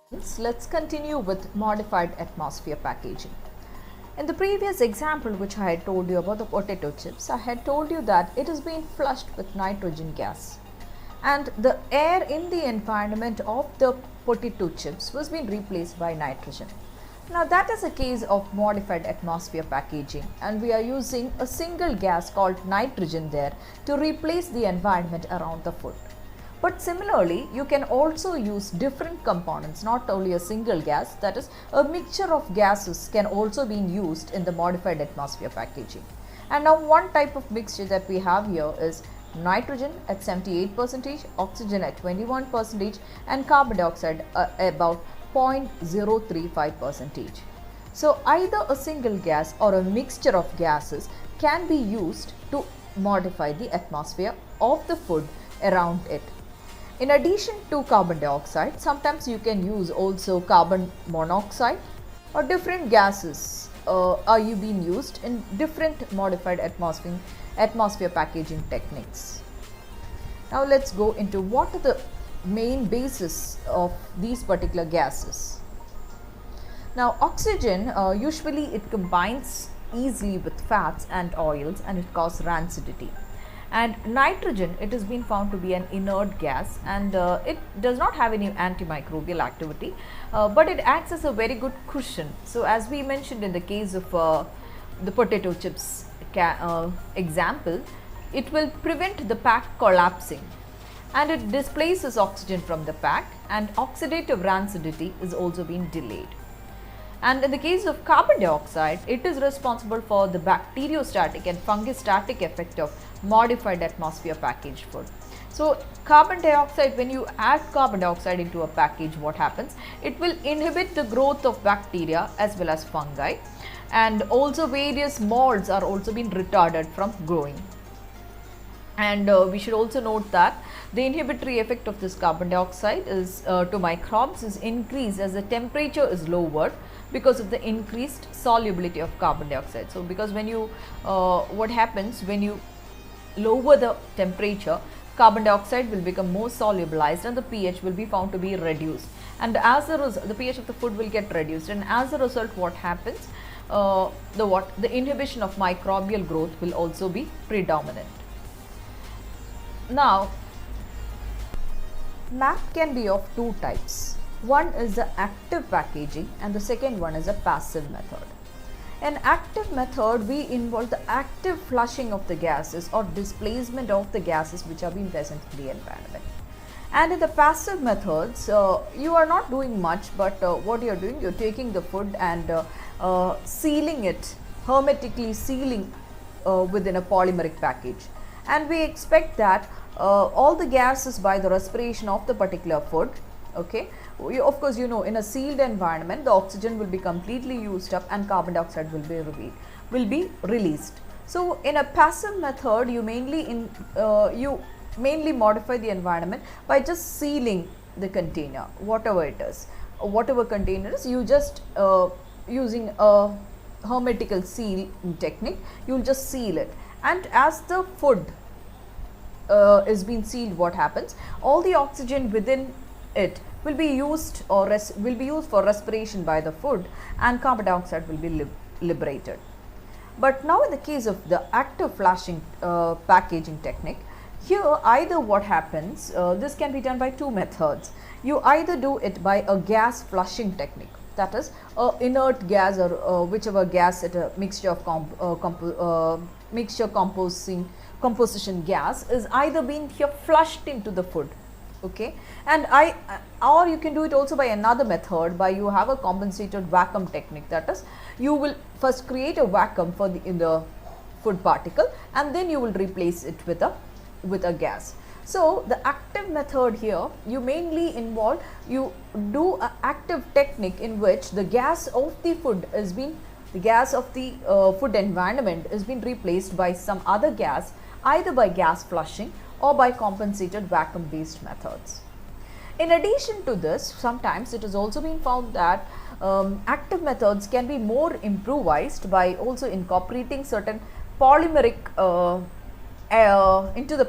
Let's continue with modified atmosphere packaging. In the previous example which I had told you about the potato chips, I had told you that it is being flushed with nitrogen gas and the air in the environment of the potato chips was being replaced by nitrogen. Now that is a case of modified atmosphere packaging and we are using a single gas called nitrogen there to replace the environment around the food. But similarly, you can also use different components, not only a single gas, that is, a mixture of gases can also be used in the modified atmosphere packaging. And now, one type of mixture that we have here is nitrogen at 78%, oxygen at 21%, and carbon dioxide about 0.035%. So, either a single gas or a mixture of gases can be used to modify the atmosphere of the food around it. In addition to carbon dioxide, sometimes you can use also carbon monoxide or different gases are being used in different modified atmosphere packaging techniques. Now let's go into what are the main basis of these particular gases. Now oxygen, usually it combines easily with fats and oils and it causes rancidity. And nitrogen, it has been found to be an inert gas and it does not have any antimicrobial activity, but it acts as a very good cushion. So as we mentioned in the case of the potato chips example, it will prevent the pack collapsing and it displaces oxygen from the pack and oxidative rancidity is also being delayed. And in the case of carbon dioxide, it is responsible for the bacteriostatic and fungistatic effect of modified atmosphere packaged food. So carbon dioxide, when you add carbon dioxide into a package, what happens? It will inhibit the growth of bacteria as well as fungi, and also various molds are also being retarded from growing. And we should also note that the inhibitory effect of this carbon dioxide is to microbes is increased as the temperature is lowered because of the increased solubility of carbon dioxide. So because when you what happens when you lower the temperature, carbon dioxide will become more solubilized and the pH will be found to be reduced, and as a result the pH of the food will get reduced, and as a result what happens, the inhibition of microbial growth will also be predominant. Now MAP can be of two types. One is the active packaging and the second one is a passive method. In active method, we involve the active flushing of the gases or displacement of the gases which are being present in the environment. And in the passive methods, you are not doing much, but what you are doing, you are taking the food and sealing it, hermetically sealing within a polymeric package. And we expect that all the gases by the respiration of the particular food, okay, of course you know in a sealed environment the oxygen will be completely used up and carbon dioxide will be released. So in a passive method you mainly modify the environment by just sealing the container, whatever container is, you just using a hermetical seal technique, you will just seal it, and as the food is being sealed, what happens, all the oxygen within it will be used or will be used for respiration by the food, and carbon dioxide will be liberated. But now in the case of the active flushing packaging technique, here either what happens, this can be done by two methods. You either do it by a gas flushing technique, that is inert gas or whichever gas at a mixture of composition gas is either being here flushed into the food, okay, and or you can do it also by another method, by you have a compensated vacuum technique, that is you will first create a vacuum in the food particle and then you will replace it with a gas. So the active method here, you mainly involve, you do an active technique in which the gas of the food is being, the gas of the food environment is being replaced by some other gas, either by gas flushing or by compensated vacuum based methods. In addition to this, sometimes it has also been found that active methods can be more improvised by also incorporating certain polymeric into the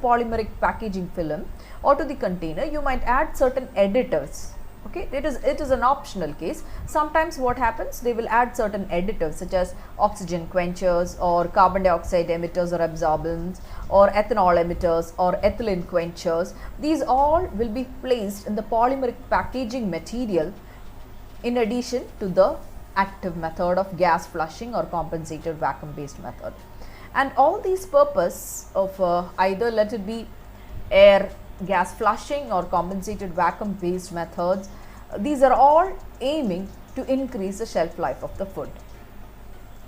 polymeric packaging film or to the container. You might add certain additives, Okay, it is an optional case. Sometimes what happens, they will add certain additives such as oxygen quenchers or carbon dioxide emitters or absorbents or ethanol emitters or ethylene quenchers. These all will be placed in the polymeric packaging material in addition to the active method of gas flushing or compensated vacuum based method. And all these purpose of either let it be air gas flushing or compensated vacuum based methods, these are all aiming to increase the shelf life of the food.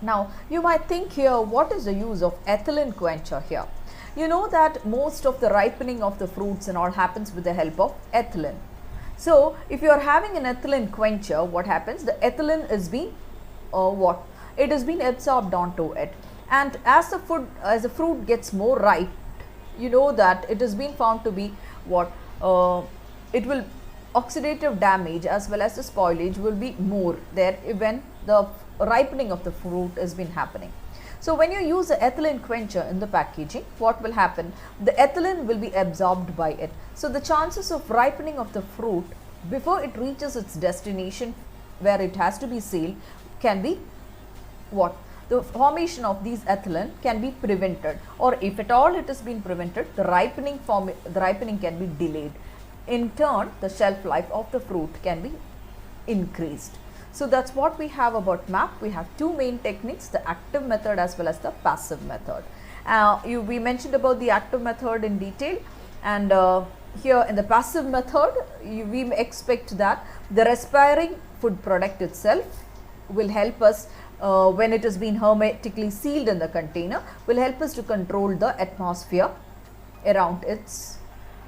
Now you might think here, what is the use of ethylene quencher here? You know that most of the ripening of the fruits and all happens with the help of ethylene. So if you are having an ethylene quencher, what happens, the ethylene is being it is being absorbed onto it, and as the fruit gets more ripe, you know that it has been found to be it will oxidative damage as well as the spoilage will be more there when the ripening of the fruit has been happening. So when you use the ethylene quencher in the packaging, what will happen, the ethylene will be absorbed by it. So the chances of ripening of the fruit before it reaches its destination where it has to be sealed can be the formation of these ethylene can be prevented, or if at all it has been prevented, the ripening can be delayed. In turn, the shelf life of the fruit can be increased. So that's what we have about MAP. We have two main techniques, the active method as well as the passive method. We mentioned about the active method in detail, and here in the passive method, we expect that the respiring food product itself will help us when it has been hermetically sealed in the container, will help us to control the atmosphere around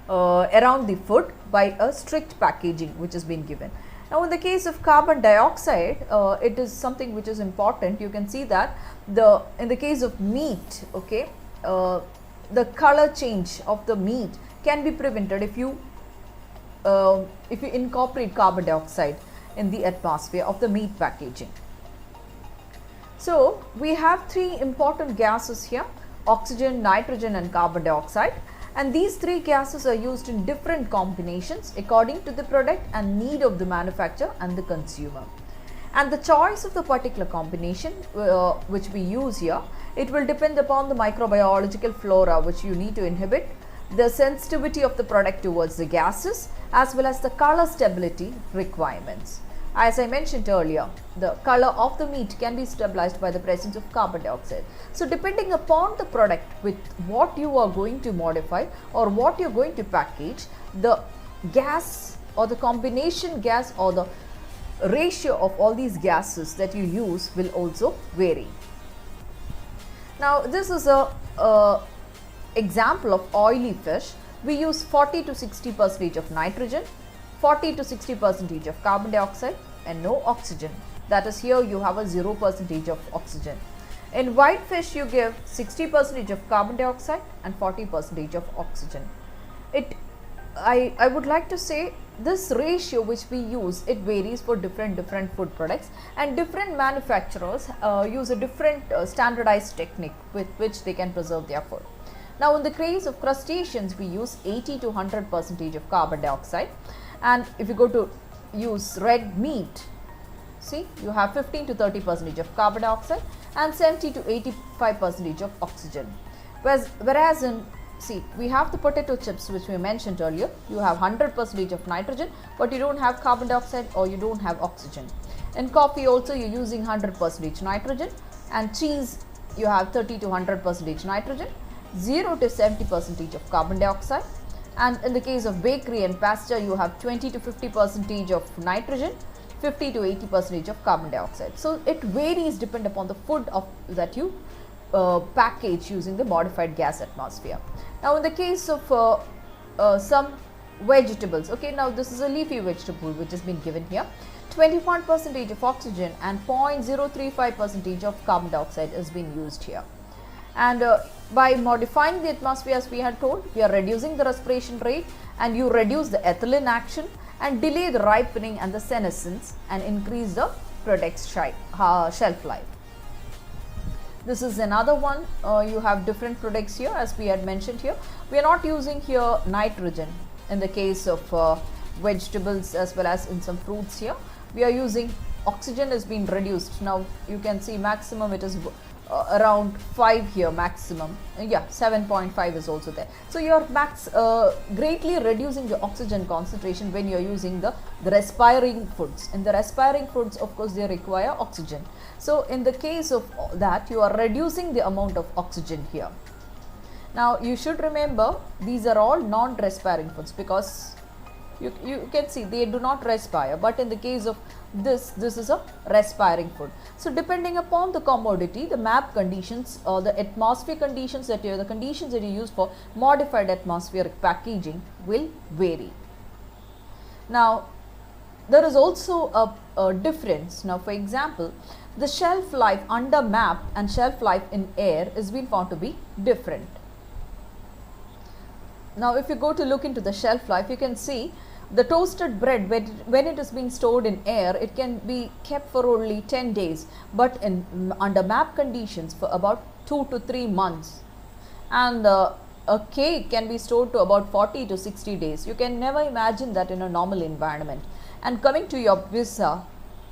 around the food by a strict packaging which has been given. Now in the case of carbon dioxide, it is something which is important. You can see that in the case of meat, okay, the color change of the meat can be prevented if you incorporate carbon dioxide in the atmosphere of the meat packaging. So we have three important gases here: oxygen, nitrogen and carbon dioxide, and these three gases are used in different combinations according to the product and need of the manufacturer and the consumer. And the choice of the particular combination which we use here, it will depend upon the microbiological flora which you need to inhibit, the sensitivity of the product towards the gases, as well as the color stability requirements. As I mentioned earlier, the color of the meat can be stabilized by the presence of carbon dioxide. So depending upon the product with what you are going to modify or what you are going to package, the gas or the combination gas or the ratio of all these gases that you use will also vary. Now this is a example of oily fish. We use 40 to 60% of nitrogen, 40 to 60% of carbon dioxide and no oxygen. That is, here you have a 0% of oxygen. In white fish you give 60% of carbon dioxide and 40% of oxygen. I would like to say this ratio which we use, it varies for different food products, and different manufacturers use a different standardized technique with which they can preserve their food. Now in the case of crustaceans, we use 80 to 100% of carbon dioxide, and if you go to use red meat, see, you have 15 to 30% of carbon dioxide and 70 to 85% of oxygen. Whereas in, see, we have the potato chips which we mentioned earlier, you have 100% of nitrogen, but you don't have carbon dioxide or you don't have oxygen. In coffee also you're using 100% nitrogen, and cheese you have 30 to 100% nitrogen, 0 to 70% of carbon dioxide, and in the case of bakery and pasta you have 20 to 50% of nitrogen, 50 to 80% of carbon dioxide. So it varies depending upon the food that you package using the modified gas atmosphere. Now in the case of some vegetables, okay, now this is a leafy vegetable which has been given here, 21% of oxygen and 0.035% of carbon dioxide has been used here. And by modifying the atmosphere, as we had told, we are reducing the respiration rate, and you reduce the ethylene action and delay the ripening and the senescence and increase the product's shelf life. This is another one. You have different products here, as we had mentioned here. We are not using here nitrogen in the case of vegetables as well as in some fruits here. We are using oxygen has been reduced. Now you can see maximum it is around 5 here maximum. Yeah, 7.5 is also there. So you are greatly reducing the oxygen concentration when you are using the respiring foods. In the respiring foods, of course, they require oxygen. So in the case of that, you are reducing the amount of oxygen here. Now you should remember these are all non-respiring foods, because you can see they do not respire, but in the case of this is a respiring food. So depending upon the commodity, the MAP conditions or the atmosphere conditions that the conditions that you use for modified atmospheric packaging will vary. Now there is also a difference. Now for example, the shelf life under MAP and shelf life in air is been found to be different. Now if you go to look into the shelf life, you can see the toasted bread, when it is being stored in air, it can be kept for only 10 days, but under MAP conditions for about 2 to 3 months. And a cake can be stored to about 40 to 60 days. You can never imagine that in a normal environment. And coming to your pizza,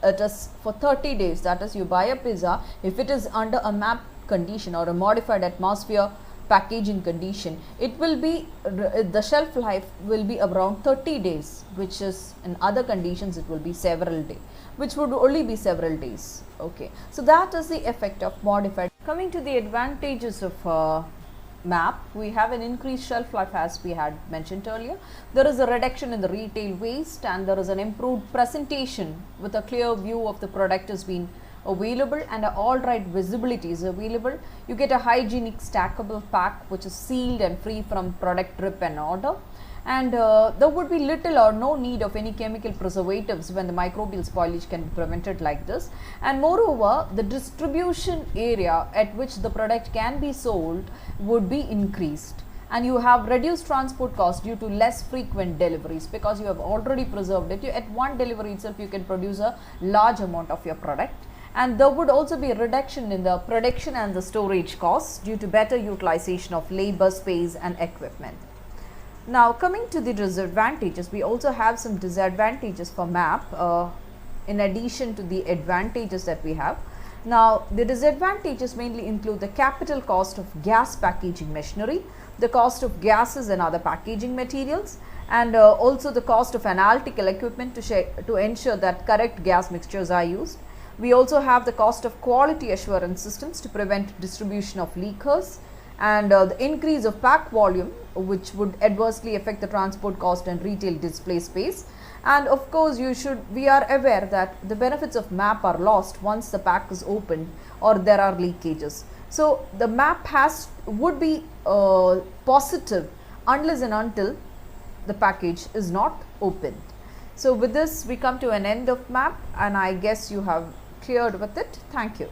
it is for 30 days. That is, you buy a pizza, if it is under a MAP condition or a modified atmosphere packaging condition, it will be the shelf life will be around 30 days, which is in other conditions it will be several days, which would only be several days. Okay, so that is the effect of modified. Coming to the advantages of MAP, we have an increased shelf life as we had mentioned earlier. There is a reduction in the retail waste, and there is an improved presentation with a clear view of the product has been available, and all right visibility is available. You get a hygienic stackable pack which is sealed and free from product drip and odor, and there would be little or no need of any chemical preservatives when the microbial spoilage can be prevented like this. And moreover, the distribution area at which the product can be sold would be increased, and you have reduced transport costs due to less frequent deliveries, because you have already preserved it. At one delivery itself you can produce a large amount of your product. And there would also be a reduction in the production and the storage costs due to better utilization of labor, space and equipment. Now coming to the disadvantages, we also have some disadvantages for MAP in addition to the advantages that we have. Now the disadvantages mainly include the capital cost of gas packaging machinery, the cost of gases and other packaging materials, and also the cost of analytical equipment to ensure that correct gas mixtures are used. We also have the cost of quality assurance systems to prevent distribution of leakers, and the increase of pack volume, which would adversely affect the transport cost and retail display space. And of course, we are aware that the benefits of MAP are lost once the pack is opened or there are leakages. So the MAP would be positive unless and until the package is not opened. So with this, we come to an end of MAP, and I guess you have cleared with it. Thank you.